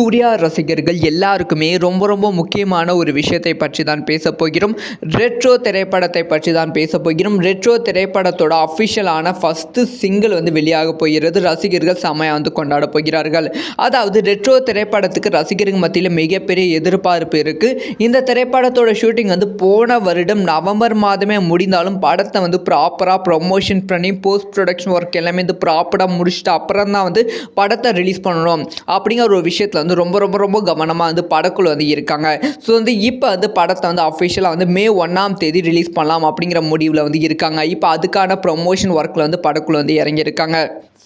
சூர்யா ரசிகர்கள் எல்லாருக்குமே ரொம்ப ரொம்ப முக்கியமான ஒரு விஷயத்தை பற்றி தான் பேச போகிறோம். ரெட்ரோ திரைப்படத்தை பற்றி தான் பேச போகிறோம். ரெட்ரோ திரைப்படத்தோட அஃபிஷியலான ஃபஸ்ட்டு சிங்கிள் வெளியாக போகிறது. ரசிகர்கள் செமையாக கொண்டாட போகிறார்கள். அதாவது ரெட்ரோ திரைப்படத்துக்கு ரசிகர்கள் மத்தியில் மிகப்பெரிய எதிர்பார்ப்பு இருக்குது. இந்த திரைப்படத்தோட ஷூட்டிங் போன வருடம் நவம்பர் மாதமே முடிந்தாலும் படத்தை ப்ராப்பராக ப்ரொமோஷன் பண்ணி போஸ்ட் ப்ரொடக்ஷன் ஒர்க் எல்லாமே ப்ராப்பராக முடிச்சுட்டு அப்புறம் தான் படத்தை ரிலீஸ் பண்ணணும் அப்படிங்கிற ஒரு விஷயத்தில் ரொம்ப ரொம்ப ரொம்ப கவனமாக படக்குழு இருக்காங்க. ஸோ இப்போ படத்தை அஃபிஷியலாக மே 1ஆம் தேதி ரிலீஸ் பண்ணலாம் அப்படிங்கிற முடிவில் இருக்காங்க. இப்போ அதுக்கான ப்ரொமோஷன் ஒர்க்கில் படக்குழு இறங்கியிருக்காங்க.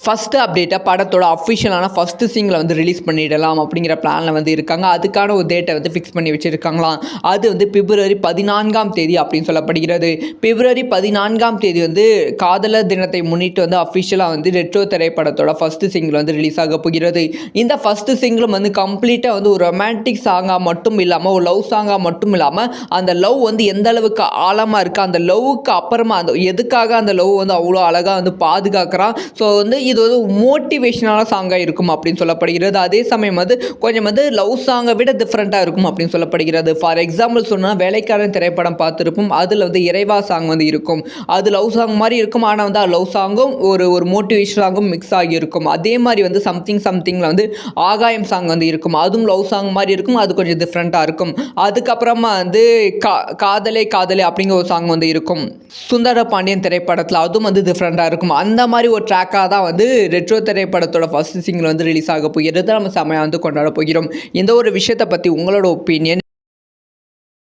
ஃபஸ்ட்டு அப்டேட்டாக படத்தோட அஃபிஷியலான ஃபஸ்ட்டு சிங்கிளை ரிலீஸ் பண்ணிடலாம் அப்படிங்கிற பிளானில் இருக்காங்க. அதுக்கான ஒரு டேட்டை ஃபிக்ஸ் பண்ணி வச்சுருக்காங்களாம். அது பிப்ரவரி 14ஆம் தேதி அப்படின்னு சொல்லப்படுகிறது. பிப்ரவரி 14ஆம் தேதி காதலர் தினத்தை முன்னிட்டு அஃபிஷியலாக ரெட்ரோ திரைப்படத்தோட ஃபஸ்ட்டு சிங்கிள் ரிலீஸ் ஆக போகிறது. இந்த ஃபஸ்ட்டு சிங்கிளும் கம்ப்ளீட்டாக ஒரு ரொமான்டிக் சாங்காக மட்டும் இல்லாமல் ஒரு லவ் சாங்காக மட்டும் இல்லாமல் அந்த லவ் எந்த அளவுக்கு ஆழமாக இருக்குது, அந்த லவ்வுக்கு அப்புறமா எதுக்காக அந்த லவ் அவ்வளோ அழகாக பாதுகாக்கிறான். ஸோ இது மோட்டிவேஷனான சாங்காக இருக்கும் அப்படின்னு சொல்லப்படுகிறது. அதே சமயம் கொஞ்சம் லவ் சாங்கை விட டிஃப்ரெண்ட்டாக இருக்கும் அப்படின்னு சொல்லப்படுகிறது. ஃபார் எக்ஸாம்பிள் சொன்னால் வேலைக்காரன் திரைப்படம் பார்த்துருப்போம். அதில் இறைவா சாங் இருக்கும். அது லவ் சாங் மாதிரி இருக்கும். ஆனால் லவ் சாங்கும் ஒரு மோட்டிவேஷன் சாங்கும் மிக்ஸ் ஆகி இருக்கும். அதே மாதிரி சம்திங்கில் ஆகாயம் சாங் இருக்கும். அதுவும் லவ் சாங் மாதிரி இருக்கும். அது கொஞ்சம் டிஃப்ரெண்ட்டாக இருக்கும். அதுக்கப்புறமா காதலே காதலே அப்படிங்கிற ஒரு சாங் இருக்கும். சுந்தர பாண்டியன் திரைப்படத்தில் அதுவும் டிஃப்ரெண்ட்டாக இருக்கும். அந்த மாதிரி ஒரு ட்ராக்காக தான் ரெட்ரோ திரைப்படத்தோட ஃபர்ஸ்ட் சிங்கிள் ரிலீஸ் ஆக போகிறது. நம்ம செமையாக கொண்டாட போகிறோம். இந்த ஒரு விஷயத்தை பற்றி உங்களோட ஒப்பீனியன்